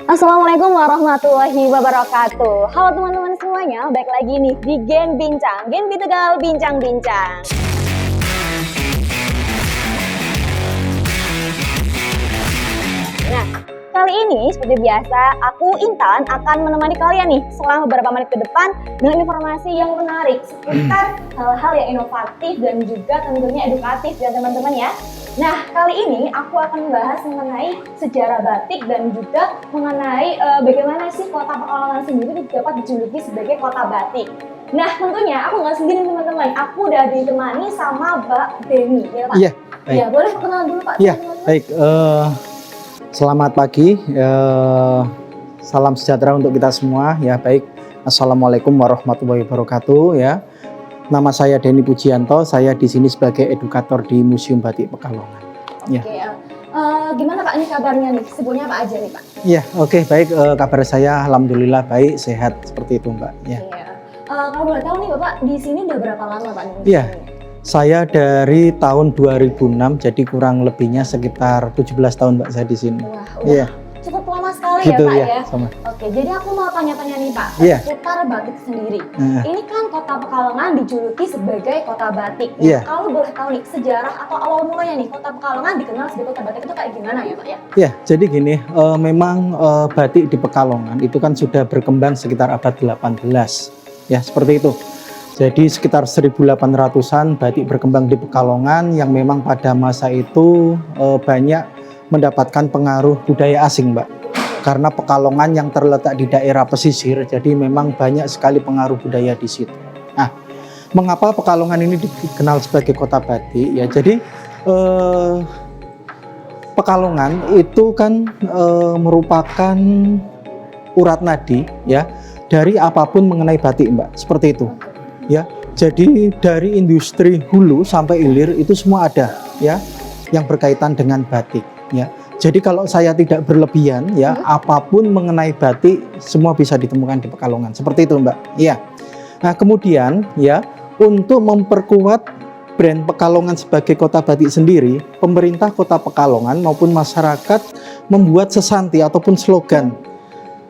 Assalamualaikum warahmatullahi wabarakatuh. Halo teman-teman semuanya, balik lagi nih di Gen Bincang, Gen Bitegal Bincang-Bincang. Nah, kali ini seperti biasa, aku Intan akan menemani kalian nih selama beberapa menit ke depan dengan informasi yang menarik seputar hal-hal yang inovatif dan juga tentunya edukatif ya teman-teman ya. Nah, kali ini aku akan membahas mengenai sejarah batik dan juga mengenai bagaimana sih kota Pekalongan sendiri dapat dijuluki sebagai kota batik. Nah, tentunya aku nggak sendiri teman-teman, aku udah ditemani sama Mbak Deni, ya Pak? Iya, baik. Ya, boleh perkenalan dulu Pak? Iya, baik. Selamat pagi, salam sejahtera untuk kita semua. Ya, baik. Assalamualaikum warahmatullahi wabarakatuh. Ya. Nama saya Deni Pujianto, saya di sini sebagai edukator di Museum Batik Pekalongan. Oke, gimana Pak ini kabarnya nih? Kesibukannya apa aja nih Pak? Iya, oke, baik. Kabar saya alhamdulillah baik, sehat seperti itu Mbak. Ya. Kalau boleh tahu nih Bapak, di sini udah berapa lama Pak? Iya, saya dari tahun 2006, jadi kurang lebihnya sekitar 17 tahun Mbak saya di sini. Wah, Iya. Cukup lama sekali Gitu, ya Pak ya, ya? sama. Oke, jadi aku mau tanya-tanya nih Pak, Iya. seputar batik sendiri. Ini kan kota Pekalongan dijuluki sebagai kota batik. Iya. Kalau boleh tahu nih, sejarah atau awal mulanya nih kota Pekalongan dikenal sebagai kota batik itu kayak gimana ya Pak ya? Ya, jadi gini, memang batik di Pekalongan itu kan sudah berkembang sekitar abad 18, ya seperti itu. Jadi sekitar 1800-an batik berkembang di Pekalongan yang memang pada masa itu banyak mendapatkan pengaruh budaya asing, Mbak. Karena Pekalongan yang terletak di daerah pesisir, jadi memang banyak sekali pengaruh budaya di situ. Nah, mengapa Pekalongan ini dikenal sebagai kota batik? Ya, jadi Pekalongan itu kan merupakan urat nadi ya dari apapun mengenai batik Mbak, seperti itu ya. Jadi dari industri hulu sampai hilir itu semua ada ya yang berkaitan dengan batik ya. Jadi kalau saya tidak berlebihan ya, apapun mengenai batik semua bisa ditemukan di Pekalongan, seperti itu Mbak. Iya. Nah kemudian ya untuk memperkuat brand Pekalongan sebagai kota batik sendiri, pemerintah kota Pekalongan maupun masyarakat membuat sesanti ataupun slogan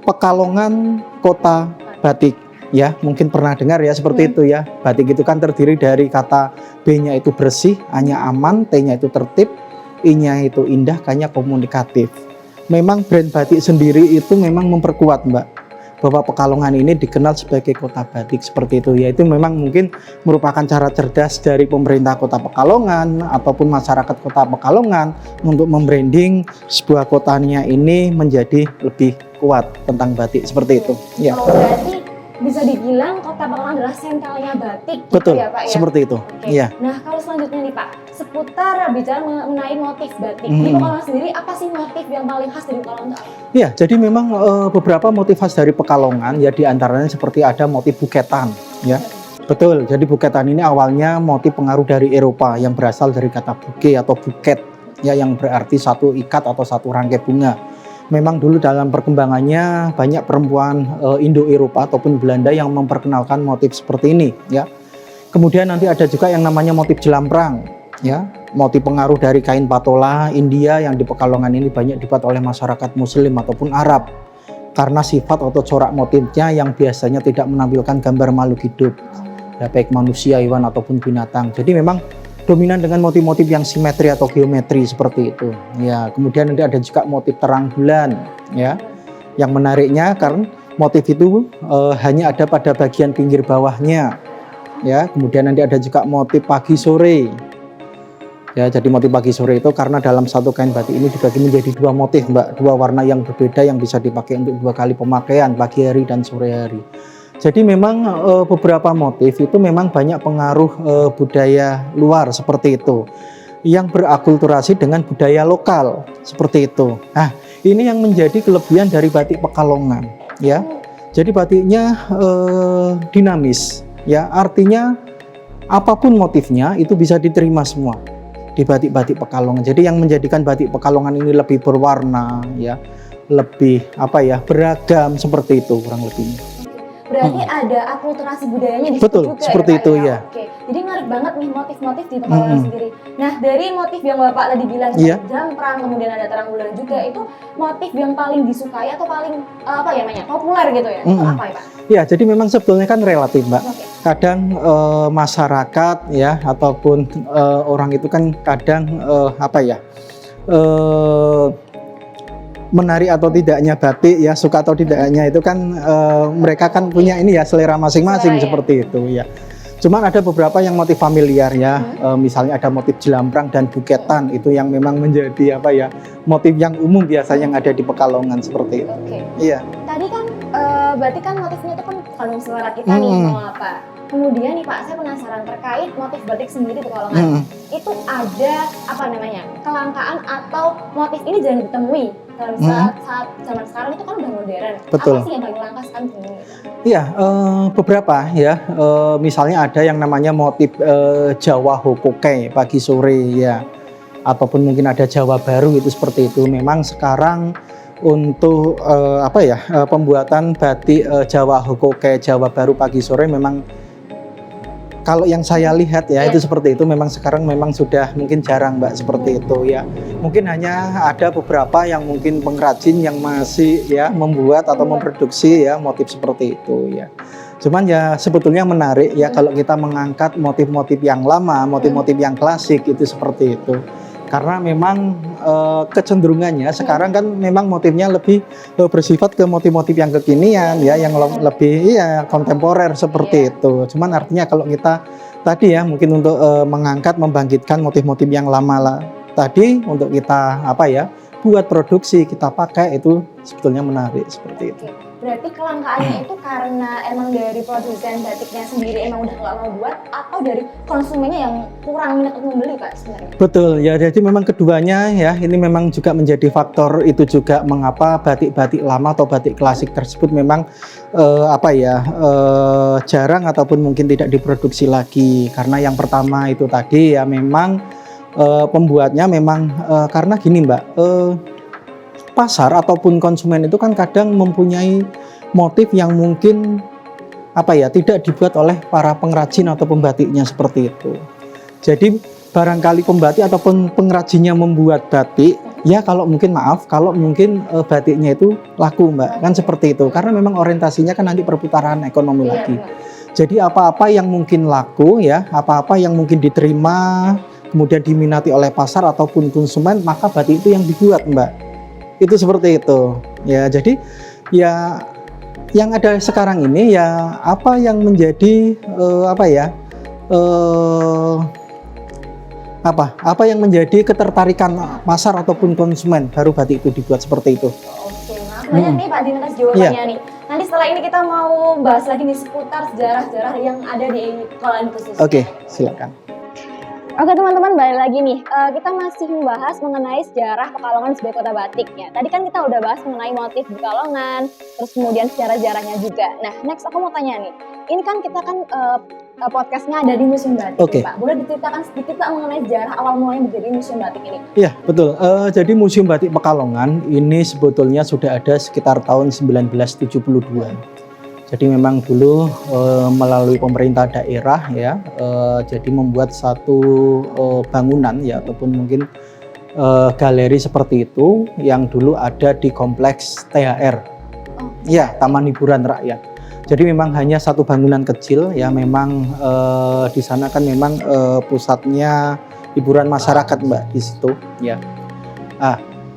Pekalongan Kota Batik. Ya, mungkin pernah dengar ya seperti itu ya. Batik itu kan terdiri dari kata B-nya itu bersih, A-nya aman, T-nya itu tertib, I-nya itu indah, K-nya komunikatif. Memang brand batik sendiri itu memang memperkuat Mbak, bahwa Pekalongan ini dikenal sebagai kota batik seperti itu. Yaitu memang mungkin merupakan cara cerdas dari pemerintah kota Pekalongan ataupun masyarakat kota Pekalongan untuk membranding sebuah kotanya ini menjadi lebih kuat tentang batik seperti itu. Ya. Oh, berarti bisa dibilang kota Pekalongan adalah sentralnya batik. Betul, gitu ya Pak ya? seperti itu. Iya. Nah kalau selanjutnya nih Pak, seputar bicara mengenai motif batik. Di Pekalongan sendiri apa sih motif yang paling khas dari Pekalongan? Iya, jadi memang beberapa motif khas dari Pekalongan ya, diantaranya seperti ada motif buketan ya. Betul, jadi buketan ini awalnya motif pengaruh dari Eropa yang berasal dari kata buke atau buket ya, yang berarti satu ikat atau satu rangkai bunga. Memang dulu dalam perkembangannya banyak perempuan Indo-Eropa ataupun Belanda yang memperkenalkan motif seperti ini ya. Kemudian nanti ada juga yang namanya motif jelamprang ya, motif pengaruh dari kain patola India yang di Pekalongan ini banyak dibuat oleh masyarakat Muslim ataupun Arab karena sifat atau corak motifnya yang biasanya tidak menampilkan gambar makhluk hidup ya, baik manusia, hewan ataupun binatang. Jadi memang dominan dengan motif-motif yang simetri atau geometri seperti itu ya. Kemudian nanti ada juga motif terang bulan ya, yang menariknya karena motif itu hanya ada pada bagian pinggir bawahnya ya. Kemudian nanti ada juga motif pagi sore ya. Jadi motif pagi sore itu karena dalam satu kain batik ini dibagi menjadi dua motif Mbak, dua warna yang berbeda yang bisa dipakai untuk dua kali pemakaian, pagi hari dan sore hari. Jadi memang beberapa motif itu memang banyak pengaruh budaya luar seperti itu yang berakulturasi dengan budaya lokal seperti itu. Nah, ini yang menjadi kelebihan dari batik Pekalongan ya. Jadi batiknya dinamis ya, artinya apapun motifnya itu bisa diterima semua di batik-batik Pekalongan. Jadi yang menjadikan batik Pekalongan ini lebih berwarna ya, lebih beragam seperti itu kurang lebihnya. berarti ada akulturasi budayanya di situ Betul, juga seperti ya, Pak, itu, ya. ya. Oke, jadi menarik banget nih motif-motif di Pekalongan sendiri. Nah, dari motif yang Bapak tadi bilang Iya. Jamprang, kemudian ada terang bulan juga, itu motif yang paling disukai atau paling apa ya namanya, populer gitu ya? Itu apa ya, Pak? Ya, jadi memang sebetulnya kan relatif, Mbak. Oke. Kadang masyarakat ya ataupun orang itu kan kadang menarik atau tidaknya batik ya, suka atau tidaknya itu kan mereka kan punya ini ya selera masing-masing Selera, ya. seperti itu ya. Cuman ada beberapa yang motif familiar ya, misalnya ada motif jelamprang dan buketan, itu yang memang menjadi motif yang umum biasa yang ada di Pekalongan seperti itu. Oke. Iya. Tadi kan berarti kan motifnya itu kan kalau selera kita nih mau apa. Kemudian nih Pak, saya penasaran terkait motif batik sendiri Pekalongan. Itu ada apa namanya, kelangkaan atau motif ini jarang ditemui dalam saat zaman sekarang itu kan udah modern. Betul. Apa sih yang paling langka sekarang ini? Iya, beberapa ya. Misalnya ada yang namanya motif Jawa Hokoke pagi sore ya, ataupun mungkin ada Jawa Baru itu seperti itu. Memang sekarang untuk pembuatan batik Jawa Hokoke Jawa Baru pagi sore memang kalau yang saya lihat ya itu seperti itu. Memang sekarang memang sudah mungkin jarang, Mbak, seperti itu ya. Mungkin hanya ada beberapa yang mungkin pengrajin yang masih ya membuat atau memproduksi ya motif seperti itu ya. Cuman ya sebetulnya menarik ya kalau kita mengangkat motif-motif yang lama, motif-motif yang klasik itu seperti itu. Karena memang kecenderungannya sekarang kan memang motifnya lebih bersifat ke motif-motif yang kekinian ya, yang lebih kontemporer seperti itu. Cuman artinya kalau kita tadi ya mungkin untuk mengangkat, membangkitkan motif-motif yang lama lah tadi untuk kita buat produksi, kita pakai, itu sebetulnya menarik seperti itu. Berarti kelangkaannya itu karena emang dari produsen batiknya sendiri emang udah nggak mau buat, atau dari konsumennya yang kurang minat untuk membeli, Pak, sebenarnya? Betul ya, jadi memang keduanya ya, ini memang juga menjadi faktor itu juga mengapa batik-batik lama atau batik klasik tersebut memang jarang ataupun mungkin tidak diproduksi lagi. Karena yang pertama itu tadi ya memang pembuatnya memang karena gini, Mbak, pasar ataupun konsumen itu kan kadang mempunyai motif yang mungkin tidak dibuat oleh para pengrajin atau pembatiknya seperti itu. Jadi barangkali pembatik ataupun pengrajinnya membuat batik ya, kalau mungkin batiknya itu laku, Mbak, kan seperti itu. Karena memang orientasinya kan nanti perputaran ekonomi lagi. Jadi apa-apa yang mungkin laku ya, apa-apa yang mungkin diterima kemudian diminati oleh pasar ataupun konsumen, maka batik itu yang dibuat, Mbak. Itu seperti itu ya. Jadi ya yang ada sekarang ini ya apa yang menjadi apa yang menjadi ketertarikan pasar ataupun konsumen, baru batik itu dibuat seperti itu. Oke, maaf banyak nih Pak Dinas jawabannya nih. Nanti setelah ini kita mau bahas lagi nih seputar sejarah-sejarah yang ada di Pekalongan khususnya. Oke, silakan. Oke teman-teman, balik lagi nih. Kita masih membahas mengenai sejarah Pekalongan sebagai kota batik ya. Tadi kan kita udah bahas mengenai motif Pekalongan, terus kemudian sejarah-sejarahnya juga. Nah, next aku mau tanya nih. Ini kan kita kan podcastnya ada di Museum Batik, nih, Pak. Boleh diceritakan sedikit Pak mengenai sejarah awal mulanya menjadi Museum Batik ini? Iya, betul. Jadi Museum Batik Pekalongan ini sebetulnya sudah ada sekitar tahun 1972. Jadi memang dulu melalui pemerintah daerah ya, jadi membuat satu bangunan ya ataupun mungkin galeri seperti itu yang dulu ada di kompleks THR, ya Taman Hiburan Rakyat. Jadi memang hanya satu bangunan kecil ya, memang di sana kan memang pusatnya hiburan masyarakat, Mbak, di situ ya.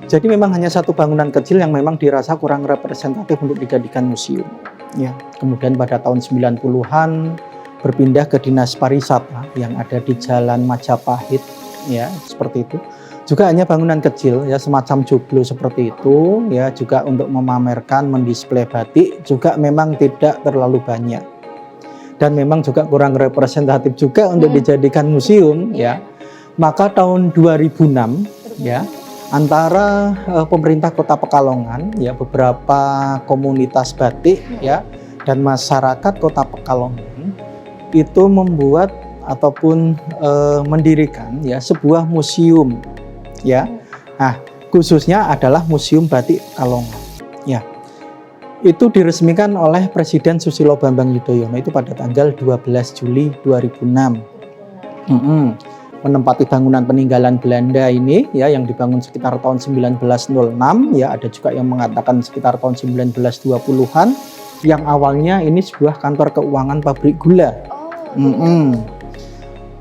Jadi memang hanya satu bangunan kecil yang memang dirasa kurang representatif untuk dijadikan museum. Ya, kemudian pada tahun 90-an berpindah ke Dinas Pariwisata yang ada di Jalan Majapahit ya, seperti itu. Juga hanya bangunan kecil ya, semacam joglo seperti itu ya, juga untuk memamerkan, mendisplay batik juga memang tidak terlalu banyak. Dan memang juga kurang representatif juga untuk dijadikan museum ya. Maka tahun 2006 ya, antara pemerintah Kota Pekalongan ya, beberapa komunitas batik ya dan masyarakat Kota Pekalongan itu membuat ataupun mendirikan ya sebuah museum ya. Nah, khususnya adalah Museum Batik Pekalongan ya. Itu diresmikan oleh Presiden Susilo Bambang Yudhoyono itu pada tanggal 12 Juli 2006. Menempati bangunan peninggalan Belanda ini ya, yang dibangun sekitar tahun 1906 ya, ada juga yang mengatakan sekitar tahun 1920-an, yang awalnya ini sebuah kantor keuangan pabrik gula.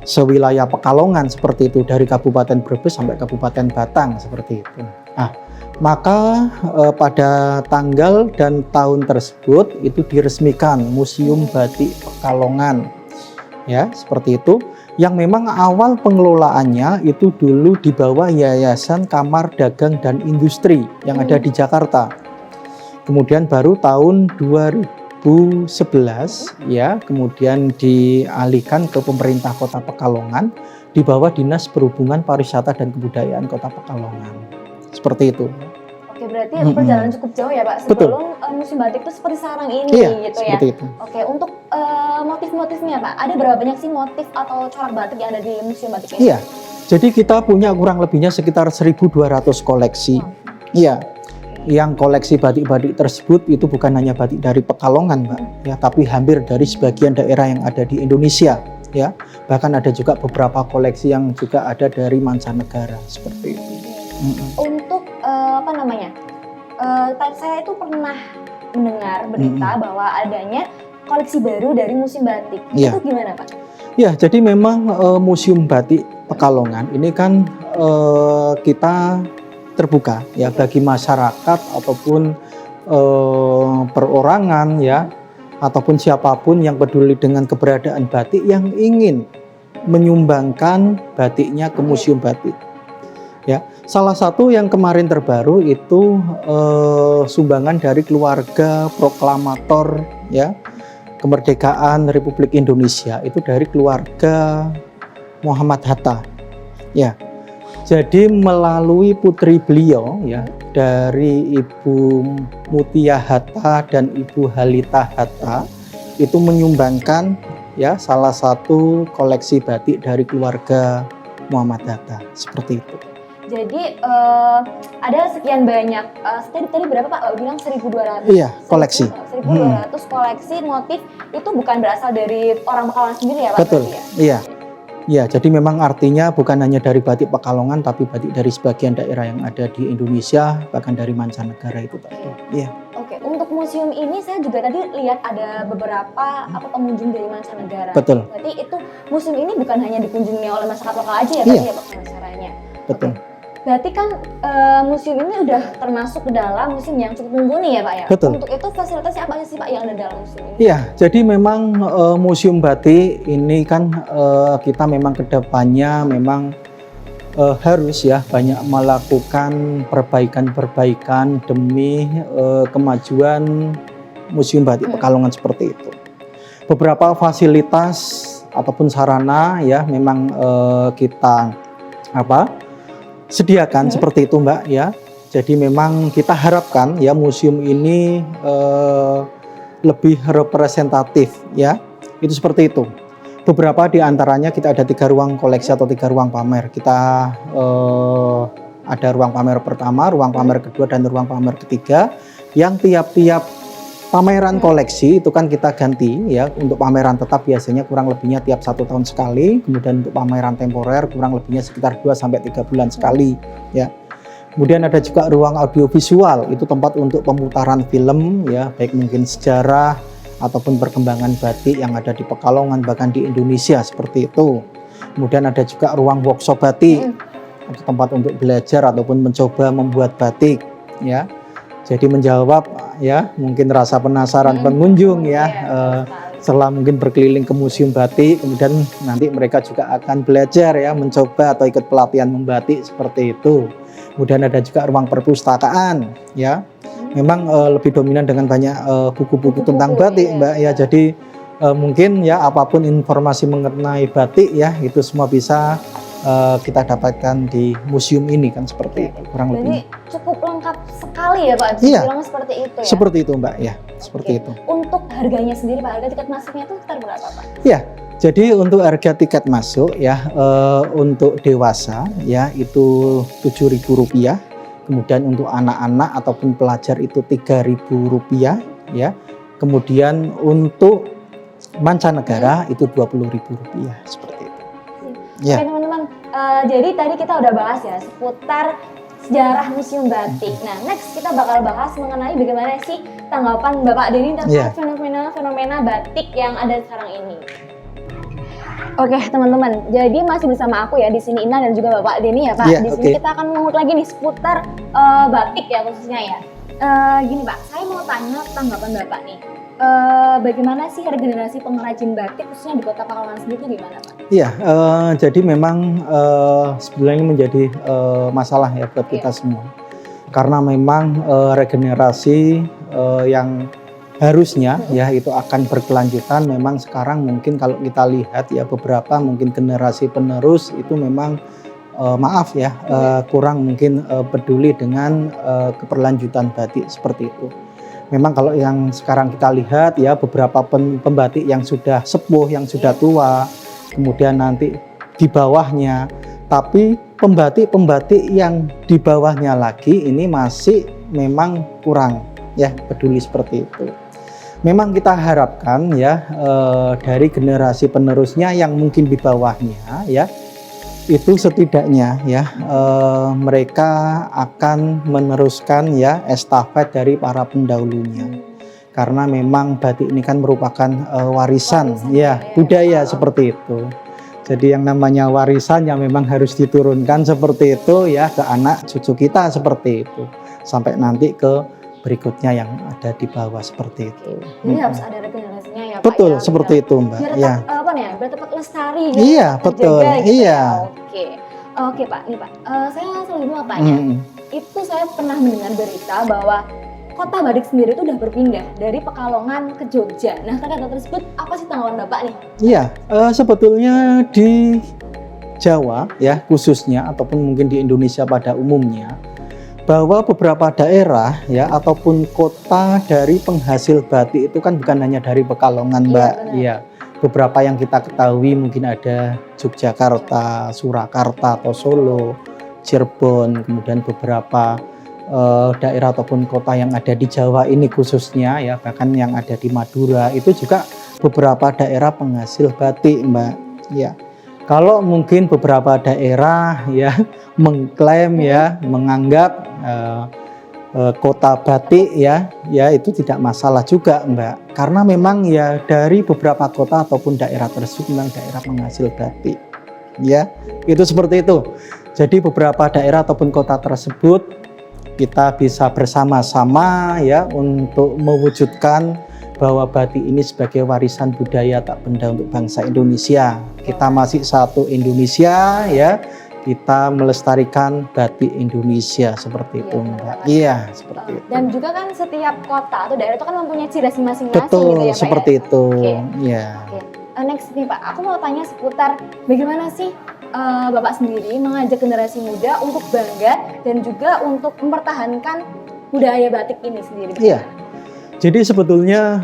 Sewilayah Pekalongan seperti itu, dari Kabupaten Brebes sampai Kabupaten Batang seperti itu. Maka pada tanggal dan tahun tersebut itu diresmikan Museum Batik Pekalongan ya, seperti itu, yang memang awal pengelolaannya itu dulu di bawah Yayasan Kamar Dagang dan Industri yang ada di Jakarta. Kemudian baru tahun 2011 ya, kemudian dialihkan ke pemerintah Kota Pekalongan di bawah Dinas Perhubungan Pariwisata dan Kebudayaan Kota Pekalongan. Seperti itu. Oke, berarti perjalanan cukup jauh ya Pak sebelum Museum Batik itu seperti sekarang ini gitu ya. Itu. Oke, untuk motif-motifnya Pak, ada berapa banyak sih motif atau corak batik yang ada di Museum Batik ini? Iya. Jadi kita punya kurang lebihnya sekitar 1.200 koleksi. Iya. Yang koleksi batik-batik tersebut itu bukan hanya batik dari Pekalongan, Mbak, ya, tapi hampir dari sebagian daerah yang ada di Indonesia, ya. Bahkan ada juga beberapa koleksi yang juga ada dari mancanegara seperti itu. Untuk saya itu pernah mendengar berita bahwa adanya koleksi baru dari Museum Batik. Itu gimana Pak? Ya, jadi memang Museum Batik Pekalongan ini kan kita terbuka ya bagi masyarakat ataupun perorangan ya, ataupun siapapun yang peduli dengan keberadaan batik yang ingin menyumbangkan batiknya ke Museum Batik. Ya, salah satu yang kemarin terbaru itu sumbangan dari keluarga proklamator ya kemerdekaan Republik Indonesia, itu dari keluarga Muhammad Hatta. Ya. Jadi melalui putri beliau ya, dari Ibu Mutia Hatta dan Ibu Halita Hatta, itu menyumbangkan ya salah satu koleksi batik dari keluarga Muhammad Hatta seperti itu. Jadi ada sekian banyak, tadi berapa Pak? Bilang 1.200? Iya, koleksi. 1.200 koleksi motif itu bukan berasal dari orang Pekalongan sendiri ya Pak? Betul, iya. Ya, jadi memang artinya bukan hanya dari batik Pekalongan, tapi batik dari sebagian daerah yang ada di Indonesia, bahkan dari mancanegara itu tadi. Iya. Oke, untuk museum ini saya juga tadi lihat ada beberapa pengunjung dari mancanegara. Betul. Berarti itu museum ini bukan hanya dikunjungi oleh masyarakat lokal aja ya, iya. Pak caranya. Betul. Oke. Berarti kan museum ini udah termasuk ke dalam museum yang cukup mumpuni ya Pak ya? Betul. Untuk itu fasilitasnya apa sih Pak yang ada dalam museum ini? Iya, jadi memang Museum Batik ini kan kita memang kedepannya memang harus ya banyak melakukan perbaikan-perbaikan demi kemajuan Museum Batik Pekalongan seperti itu. Beberapa fasilitas ataupun sarana ya memang kita sediakan seperti itu Mbak ya. Jadi memang kita harapkan ya museum ini lebih representatif ya. Itu seperti itu. Beberapa di antaranya kita ada 3 ruang koleksi atau 3 ruang pamer. Kita ada ruang pamer pertama, ruang pamer kedua, dan ruang pamer ketiga. Yang tiap-tiap pameran koleksi itu kan kita ganti ya. Untuk pameran tetap biasanya kurang lebihnya tiap 1 tahun sekali. Kemudian untuk pameran temporer kurang lebihnya sekitar 2-3 bulan sekali ya. Kemudian ada juga ruang audiovisual, itu tempat untuk pemutaran film ya, baik mungkin sejarah ataupun perkembangan batik yang ada di Pekalongan bahkan di Indonesia seperti itu. Kemudian ada juga ruang workshop batik, itu tempat untuk belajar ataupun mencoba membuat batik ya. Jadi menjawab ya mungkin rasa penasaran pengunjung ya, setelah mungkin berkeliling ke museum batik, kemudian nanti mereka juga akan belajar ya, mencoba atau ikut pelatihan membatik seperti itu. Kemudian ada juga ruang perpustakaan ya, memang lebih dominan dengan banyak buku-buku tentang batik Mbak ya. Jadi mungkin ya apapun informasi mengenai batik ya itu semua bisa kita dapatkan di museum ini kan seperti itu kurang lebih. Cukup lengkap sekali ya Pak, iya, bilang seperti itu ya? Seperti itu Mbak ya, seperti itu. Untuk harganya sendiri Pak, harga tiket masuknya itu sekitar berapa Pak? Iya, jadi untuk harga tiket masuk ya untuk dewasa ya itu Rp7.000, kemudian untuk anak-anak ataupun pelajar itu Rp3.000 ya. Kemudian untuk mancanegara itu Rp20.000 seperti itu. Ya. Oke teman-teman, jadi tadi kita udah bahas ya seputar sejarah Museum Batik. Nah, next kita bakal bahas mengenai bagaimana sih tanggapan Bapak Denny terkait fenomena batik yang ada sekarang ini. Oke teman-teman, jadi masih bersama aku ya di sini Ina dan juga Bapak Denny ya Pak. Di sini kita akan mengulik lagi nih seputar batik ya khususnya ya. Gini Pak, saya mau tanya tanggapan Bapak nih. Bagaimana sih regenerasi pengrajin batik khususnya di Kota Pekalongan sendiri gimana Pak? Iya, jadi memang sebenarnya ini menjadi masalah ya buat kita semua. Karena memang regenerasi yang harusnya ya itu akan berkelanjutan, memang sekarang mungkin kalau kita lihat ya beberapa mungkin generasi penerus itu memang maaf ya kurang mungkin peduli dengan keberlanjutan batik seperti itu. Memang kalau yang sekarang kita lihat ya beberapa pembatik yang sudah sepuh, yang sudah tua, kemudian nanti di bawahnya, tapi pembatik-pembatik yang di bawahnya lagi ini masih memang kurang ya peduli seperti itu. Memang kita harapkan ya dari generasi penerusnya yang mungkin di bawahnya ya itu setidaknya ya mereka akan meneruskan ya estafet dari para pendahulunya, karena memang batik ini kan merupakan warisan ya budaya seperti itu. Jadi yang namanya warisan yang memang harus diturunkan seperti itu ya ke anak cucu kita seperti itu sampai nanti ke berikutnya yang ada di bawah seperti itu. Jadi harus ada regenerasinya ya Pak. Betul, ya, seperti itu Mbak. Biar ya. Biar tetap lestari gitu. Iya, betul. Gitu, iya. Ya. Oke Pak, nih Pak. Saya selanjutnya mau tanya. Itu saya pernah mendengar berita bahwa Kota Batik sendiri itu udah berpindah dari Pekalongan ke Jogja. Nah, terkait tersebut apa sih tanggapan Bapak nih? Iya, sebetulnya di Jawa ya khususnya ataupun mungkin di Indonesia pada umumnya, bahwa beberapa daerah ya ataupun kota dari penghasil batik itu kan bukan hanya dari Pekalongan Mbak. Iya. Beberapa yang kita ketahui mungkin ada Yogyakarta, Surakarta atau Solo, Cirebon, kemudian beberapa daerah ataupun kota yang ada di Jawa ini khususnya ya, bahkan yang ada di Madura itu juga beberapa daerah penghasil batik Mbak. Ya. Kalau mungkin beberapa daerah ya mengklaim ya menganggap kota batik ya itu tidak masalah juga Mbak, karena memang ya dari beberapa kota ataupun daerah tersebut memang daerah penghasil batik ya, itu seperti itu. Jadi beberapa daerah ataupun kota tersebut kita bisa bersama-sama ya untuk mewujudkan bahwa batik ini sebagai warisan budaya tak benda untuk bangsa Indonesia. Kita masih satu Indonesia ya, kita melestarikan batik Indonesia seperti itu Mbak. Iya, seperti itu. Dan juga kan setiap kota atau daerah itu kan mempunyai ciri khas masing-masing. Betul, gitu ya Pak seperti ya? itu. Iya. Next nih Pak, aku mau tanya seputar bagaimana sih Bapak sendiri mengajak generasi muda untuk bangga dan juga untuk mempertahankan budaya batik ini sendiri. Iya. Jadi sebetulnya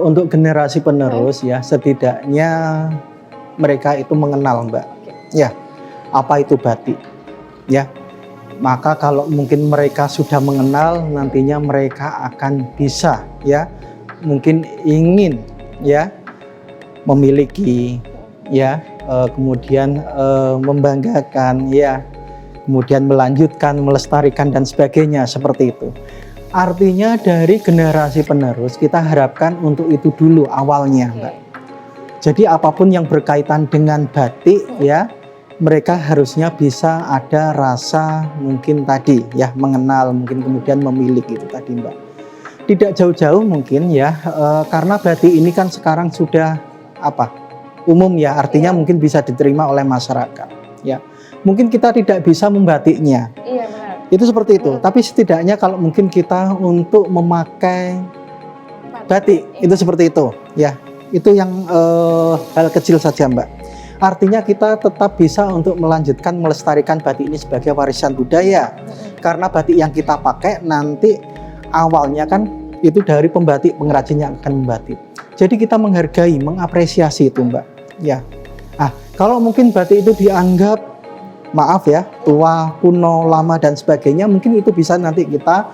untuk generasi penerus ya setidaknya mereka itu mengenal Mbak. Ya, apa itu batik. Ya. Maka kalau mungkin mereka sudah mengenal, nantinya mereka akan bisa ya mungkin ingin ya memiliki ya kemudian membanggakan ya, kemudian melanjutkan, melestarikan dan sebagainya seperti itu. Artinya dari generasi penerus kita harapkan untuk itu dulu awalnya Mbak. Jadi apapun yang berkaitan dengan batik ya, mereka harusnya bisa ada rasa mungkin tadi ya mengenal, mungkin kemudian memiliki itu tadi Mbak. Tidak jauh-jauh mungkin ya karena batik ini kan sekarang sudah umum ya, artinya mungkin bisa diterima oleh masyarakat ya. Mungkin kita tidak bisa membatiknya. Iya benar. Itu seperti itu. Tapi setidaknya kalau mungkin kita untuk memakai batik itu seperti itu ya. Itu yang hal kecil saja Mbak. Artinya kita tetap bisa untuk melanjutkan melestarikan batik ini sebagai warisan budaya. Karena batik yang kita pakai nanti awalnya kan itu dari pembatik, pengrajin yang akan membatik. Jadi kita menghargai, mengapresiasi itu Mbak. Ya. Nah, kalau mungkin batik itu dianggap maaf ya, tua, kuno, lama dan sebagainya, mungkin itu bisa nanti kita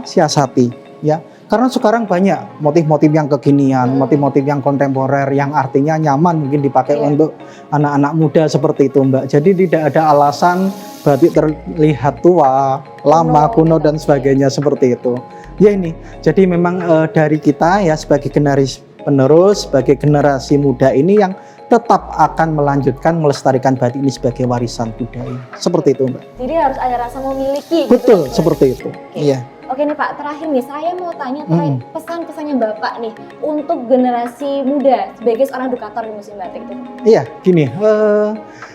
siasati ya. Karena sekarang banyak motif-motif yang kekinian, motif-motif yang kontemporer, yang artinya nyaman mungkin dipakai untuk anak-anak muda seperti itu, Mbak. Jadi tidak ada alasan batik terlihat tua, lama, kuno dan sebagainya seperti itu. Ya ini, jadi memang dari kita ya sebagai generasi penerus, sebagai generasi muda ini yang tetap akan melanjutkan melestarikan batik ini sebagai warisan budaya. Seperti itu, Mbak. Jadi harus ada rasa memiliki. Betul, gitu, seperti itu. Iya. Oke nih Pak, terakhir nih saya mau tanya terkait pesan-pesannya Bapak nih untuk generasi muda sebagai seorang edukator di musim batik itu. Iya, gini.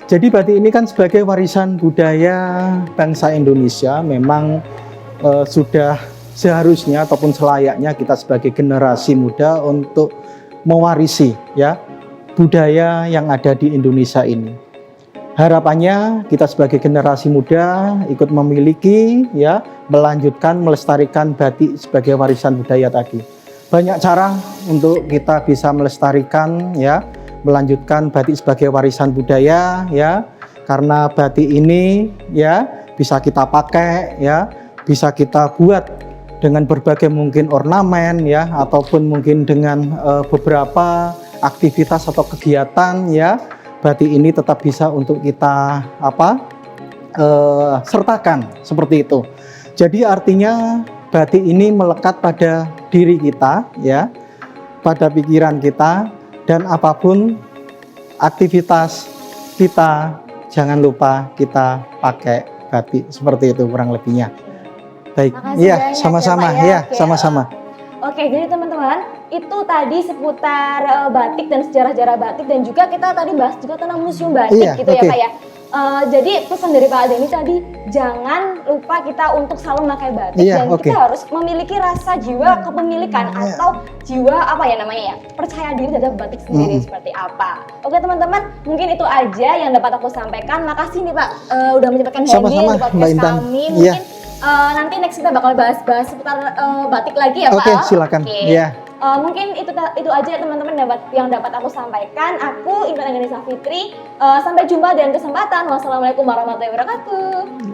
Jadi batik ini kan sebagai warisan budaya bangsa Indonesia memang sudah seharusnya ataupun selayaknya kita sebagai generasi muda untuk mewarisi ya budaya yang ada di Indonesia ini. Harapannya kita sebagai generasi muda ikut memiliki ya melanjutkan melestarikan batik sebagai warisan budaya tadi. Banyak cara untuk kita bisa melestarikan ya melanjutkan batik sebagai warisan budaya ya, karena batik ini ya bisa kita pakai ya, bisa kita buat dengan berbagai mungkin ornamen ya, ataupun mungkin dengan beberapa aktivitas atau kegiatan ya, batik ini tetap bisa untuk kita sertakan seperti itu. Jadi artinya batik ini melekat pada diri kita ya, pada pikiran kita, dan apapun aktivitas kita jangan lupa kita pakai batik seperti itu kurang lebihnya. Baik, iya sama-sama ya, sama-sama. Oke, jadi teman-teman itu tadi seputar batik dan sejarah-sejarah batik, dan juga kita tadi bahas juga tentang museum batik gitu ya Pak ya. Jadi pesan dari Pak Adeni tadi, jangan lupa kita untuk selalu memakai batik dan kita harus memiliki rasa jiwa kepemilikan atau jiwa percaya diri terhadap batik sendiri seperti apa. Oke teman-teman, mungkin itu aja yang dapat aku sampaikan. Makasih nih Pak udah menyempatkan hadir di podcast kami. Mungkin nanti next kita bakal bahas-bahas seputar batik lagi ya Pak. Oke, silakan. Iya. Mungkin itu aja teman-teman yang dapat aku sampaikan. Aku Intan Angganisa Fitri. Sampai jumpa dan kesempatan. Wassalamualaikum warahmatullahi wabarakatuh.